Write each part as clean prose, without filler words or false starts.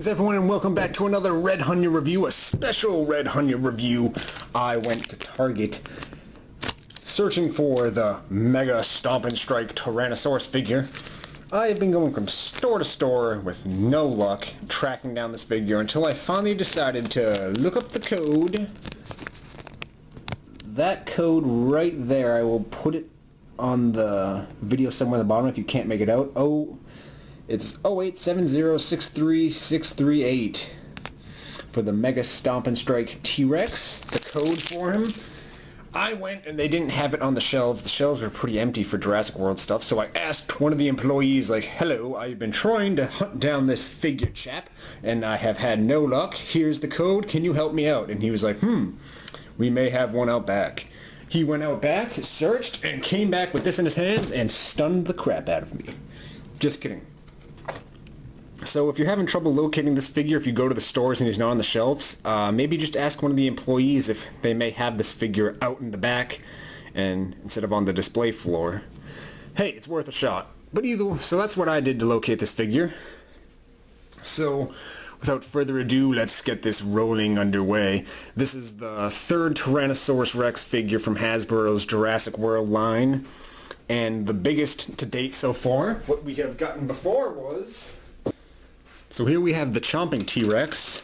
Greetings everyone and welcome back to another Red Hunya review, a special Red Hunya review. I went to Target searching for the Mega Stomp Strike Tyrannosaurus figure. I have been going from store to store with no luck tracking down this figure until I finally decided to look up the code. That code right there, I will put it on the video somewhere at the bottom if you can't make it out. It's 087063638 for the Mega Stomp Strike T-Rex, the code for him. I went and they didn't have it on the shelves. The shelves were pretty empty for Jurassic World stuff, so I asked one of the employees, like, hello, I've been trying to hunt down this figure chap, and I have had no luck. Here's the code, can you help me out? And he was like, we may have one out back. He went out back, searched, and came back with this in his hands and stunned the crap out of me. Just kidding. So if you're having trouble locating this figure, if you go to the stores and he's not on the shelves, maybe just ask one of the employees if they may have this figure out in the back and instead of on the display floor. Hey, it's worth a shot. So that's what I did to locate this figure. So without further ado, let's get this rolling underway. This is the third Tyrannosaurus Rex figure from Hasbro's Jurassic World line, and the biggest to date so far. What we have gotten before was... So here we have the Chomping T-Rex,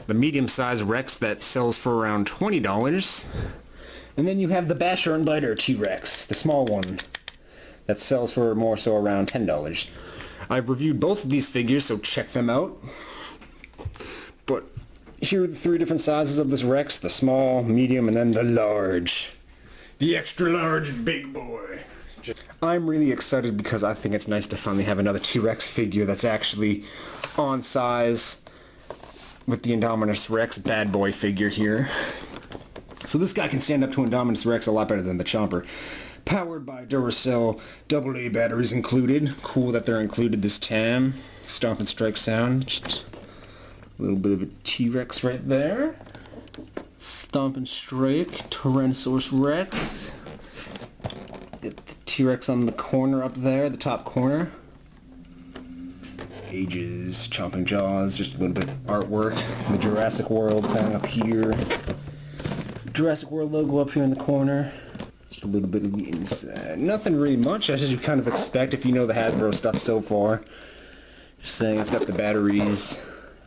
the medium-sized Rex that sells for around $20. And then you have the Basher and Biter T-Rex, the small one, that sells for more so around $10. I've reviewed both of these figures, so check them out. But here are the three different sizes of this Rex, the small, medium, and then the large. The extra large big boy. I'm really excited because I think it's nice to finally have another T-Rex figure that's actually on size with the Indominus Rex bad boy figure here. So this guy can stand up to Indominus Rex a lot better than the Chomper. Powered by Duracell AA batteries included. Cool that they're included this time. Stomp and strike sound. Just a little bit of a T-Rex right there. Stomp and strike Tyrannosaurus Rex. Get the T-Rex on the corner up there, the top corner. Ages, chomping jaws, just a little bit of artwork. The Jurassic World thing up here. Jurassic World logo up here in the corner. Just a little bit of the inside. Nothing really much, as you kind of expect if you know the Hasbro stuff so far. Just saying, it's got the batteries.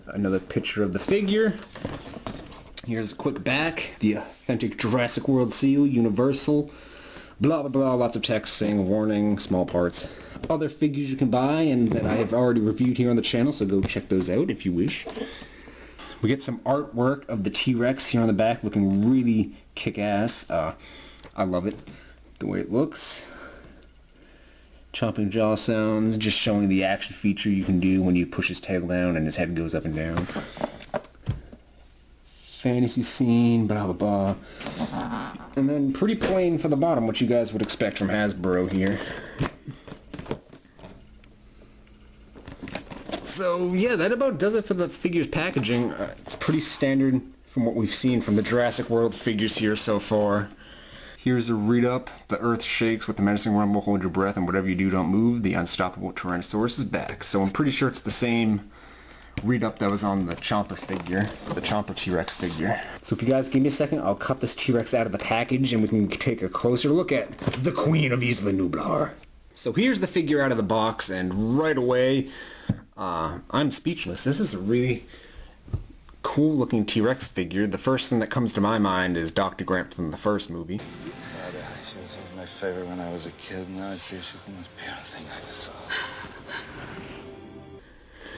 Another picture of the figure. Here's a quick back. The authentic Jurassic World seal, universal. Blah blah blah, lots of text saying warning, small parts. Other figures you can buy and that I have already reviewed here on the channel, so go check those out if you wish. We get some artwork of the T-Rex here on the back, looking really kick-ass. I love it, the way it looks. Chomping jaw sounds, just showing the action feature you can do when you push his tail down and his head goes up and down. Fantasy scene, blah blah blah. And then pretty plain for the bottom, what you guys would expect from Hasbro here. So yeah, that about does it for the figures packaging. It's pretty standard from what we've seen from the Jurassic World figures here so far. Here's a read-up. The earth shakes with the menacing rumble, hold your breath, and whatever you do, don't move. The unstoppable Tyrannosaurus is back. So I'm pretty sure it's the same read-up that was on the Chomper figure, the Chomper T-Rex figure. So if you guys give me a second, I'll cut this T-Rex out of the package and we can take a closer look at the Queen of Isla Nublar. So here's the figure out of the box, and right away, I'm speechless. This is a really cool looking T-Rex figure. The first thing that comes to my mind is Dr. Grant from the first movie. God, she was my favorite when I was a kid. Now I see she's the most beautiful thing I ever saw.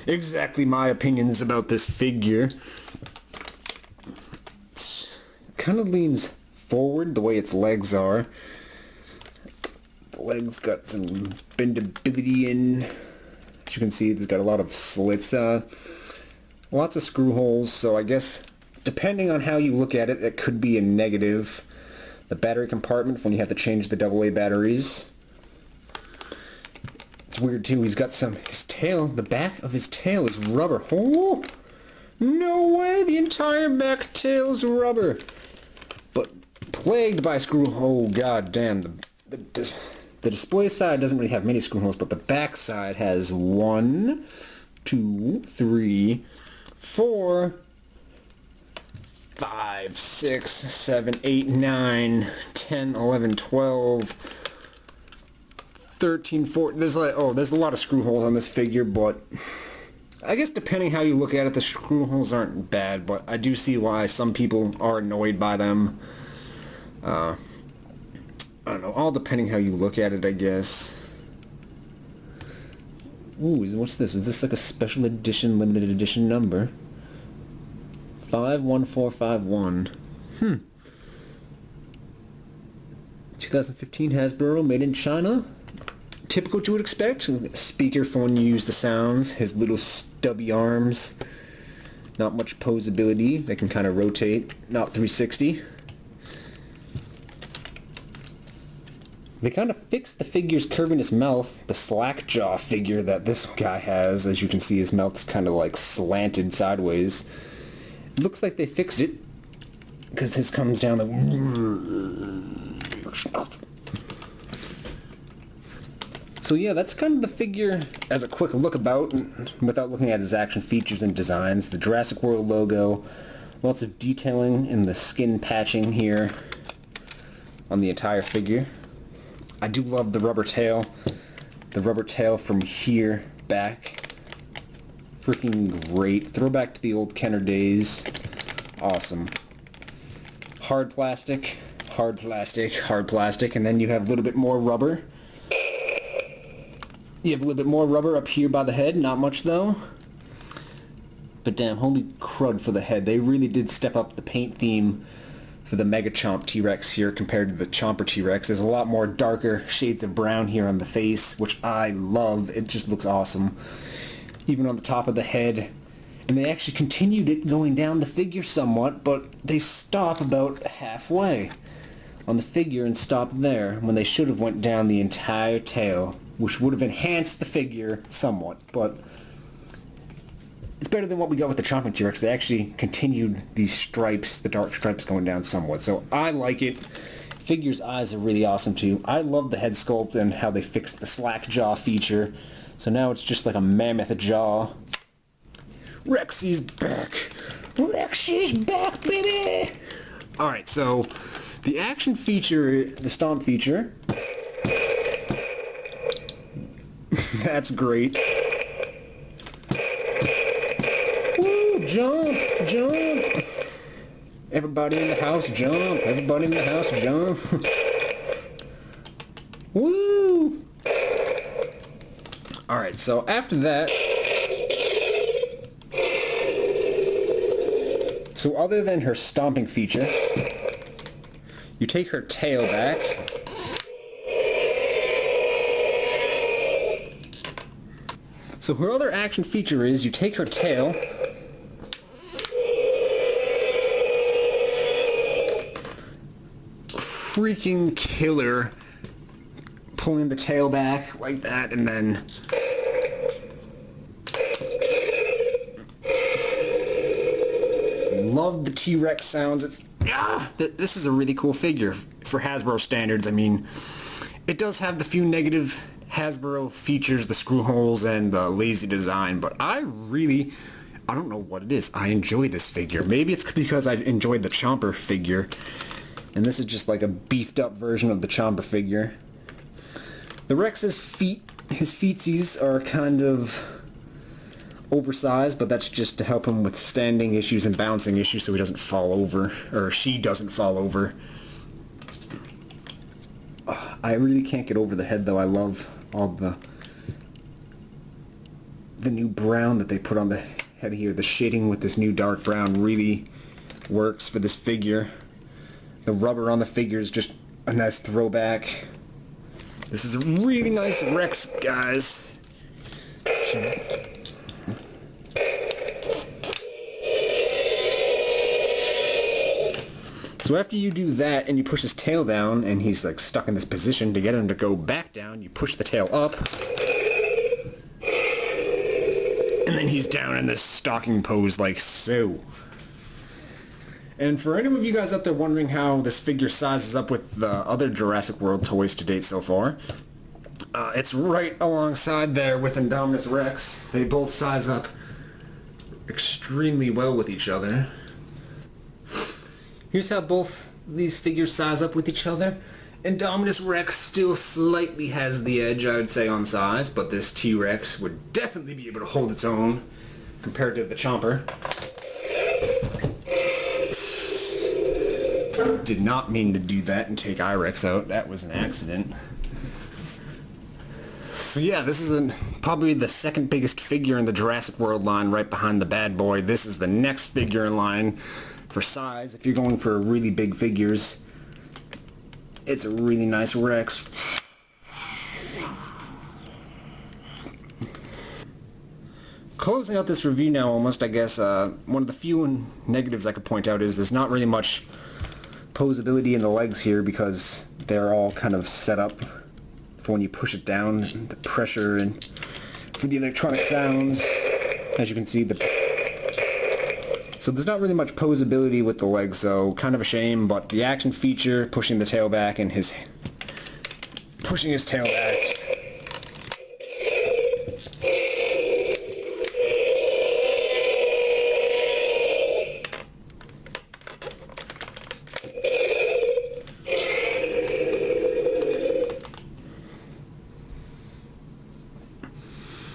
Exactly my opinions about this figure. It kind of leans forward the way its legs are. The legs got some bendability in. As you can see, there's got a lot of slits, lots of screw holes, so I guess depending on how you look at it, it could be a negative. The battery compartment when you have to change the AA batteries. It's weird too, he's got his tail, the back of his tail is rubber. Oh, no way, the entire back tail is rubber. But plagued by screw holes, oh god damn, the display side doesn't really have many screw holes, but the back side has 1, 2, 3, 4, 5, 6, 7, 8, 9, 10, 11, 12, 13, 14. There's a lot of screw holes on this figure, but I guess depending how you look at it, the screw holes aren't bad, but I do see why some people are annoyed by them. I don't know, all depending how you look at it, I guess. Ooh, what's this? Is this like a special edition, limited edition number? 51451. 2015 Hasbro, made in China. Typical what you would expect. Speaker for when you use the sounds. His little stubby arms. Not much poseability. They can kind of rotate. Not 360. They kind of fixed the figure's curve in his mouth. The slack jaw figure that this guy has. As you can see, his mouth's kind of like slanted sideways. Looks like they fixed it, because his comes down the... So yeah, that's kind of the figure as a quick look about, without looking at his action features and designs. The Jurassic World logo, lots of detailing in the skin patching here on the entire figure. I do love the rubber tail. The rubber tail from here back. Freaking great. Throwback to the old Kenner days. Awesome. Hard plastic, hard plastic, hard plastic, and then you have a little bit more rubber. You have a little bit more rubber up here by the head, not much though. But damn, holy crud for the head. They really did step up the paint theme for the Mega Chomp T-Rex here compared to the Chomper T-Rex. There's a lot more darker shades of brown here on the face, which I love. It just looks awesome. Even on the top of the head. And they actually continued it going down the figure somewhat, but they stop about halfway on the figure and stop there, when they should have went down the entire tail, which would have enhanced the figure somewhat, but it's better than what we got with the Chomper T-Rex. They actually continued these stripes, the dark stripes going down somewhat, so I like it. Figure's eyes are really awesome too. I love the head sculpt and how they fixed the slack jaw feature. So now it's just like a mammoth jaw. Rexy's back. Rexy's back, baby! Alright, so the action feature, the stomp feature. That's great. Woo, jump, jump. Everybody in the house jump. Everybody in the house jump. Woo! Alright, so after that... So other than her stomping feature, you take her tail back. So her other action feature is you take her tail, freaking killer, pulling the tail back like that, and then love the T-Rex sounds. This is a really cool figure for Hasbro standards. I mean, it does have the few negative Hasbro features, the screw holes and the lazy design, but I don't know what it is. I enjoy this figure. Maybe it's because I enjoyed the Chomper figure, and this is just like a beefed up version of the Chomper figure. The Rex's feet, his feetsies are kind of oversized, but that's just to help him with standing issues and bouncing issues so he doesn't fall over, or she doesn't fall over. I really can't get over the head though. I love all the new brown that they put on the head here. The shading with this new dark brown really works for this figure. The rubber on the figure is just a nice throwback. This is a really nice Rex, guys. So after you do that and you push his tail down and he's like stuck in this position, to get him to go back down, you push the tail up. And then he's down in this stalking pose like so. And for any of you guys out there wondering how this figure sizes up with the other Jurassic World toys to date so far, It's right alongside there with Indominus Rex. They both size up extremely well with each other. Here's how both these figures size up with each other. Indominus Rex still slightly has the edge, I would say, on size, but this T-Rex would definitely be able to hold its own compared to the Chomper. Did not mean to do that and take I-Rex out. That was an accident. So yeah, this is probably the second biggest figure in the Jurassic World line, right behind the bad boy. This is the next figure in line for size. If you're going for really big figures, it's a really nice Rex. Closing out this review now almost, I guess, one of the few negatives I could point out is there's not really much poseability in the legs here because they're all kind of set up for when you push it down, the pressure and for the electronic sounds. As you can see, so there's not really much poseability with the legs, so kind of a shame, but the action feature, pushing the tail back and pushing his tail back.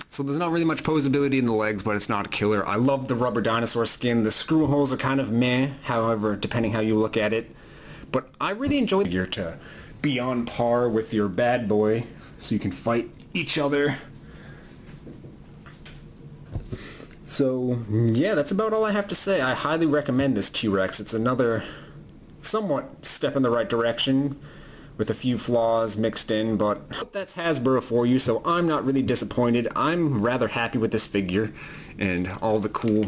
So there's not really much poseability in the legs, but it's not a killer. I love the rubber dinosaur skin. The screw holes are kind of meh, however, depending how you look at it. But I really enjoy the figure to be on par with your bad boy, so you can fight each other. So, yeah, that's about all I have to say. I highly recommend this T-Rex. It's another somewhat step in the right direction, with a few flaws mixed in, but that's Hasbro for you, so I'm not really disappointed. I'm rather happy with this figure and all the cool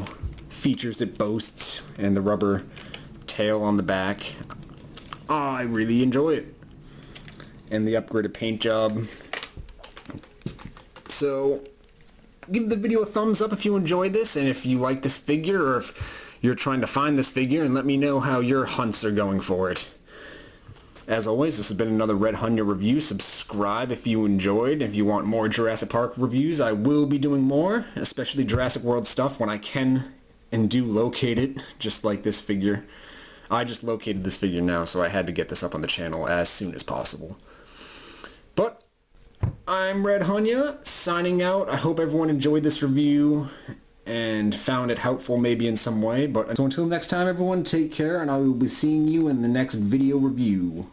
features it boasts and the rubber tail on the back. I really enjoy it. And the upgraded paint job. So give the video a thumbs up if you enjoyed this, and if you like this figure, or if you're trying to find this figure, and let me know how your hunts are going for it. As always, this has been another Red Hunya review. Subscribe if you enjoyed. If you want more Jurassic Park reviews, I will be doing more, especially Jurassic World stuff when I can and do locate it, just like this figure. I just located this figure now, so I had to get this up on the channel as soon as possible. But I'm Red Hunya, signing out. I hope everyone enjoyed this review and found it helpful maybe in some way. But so until next time, everyone, take care, and I will be seeing you in the next video review.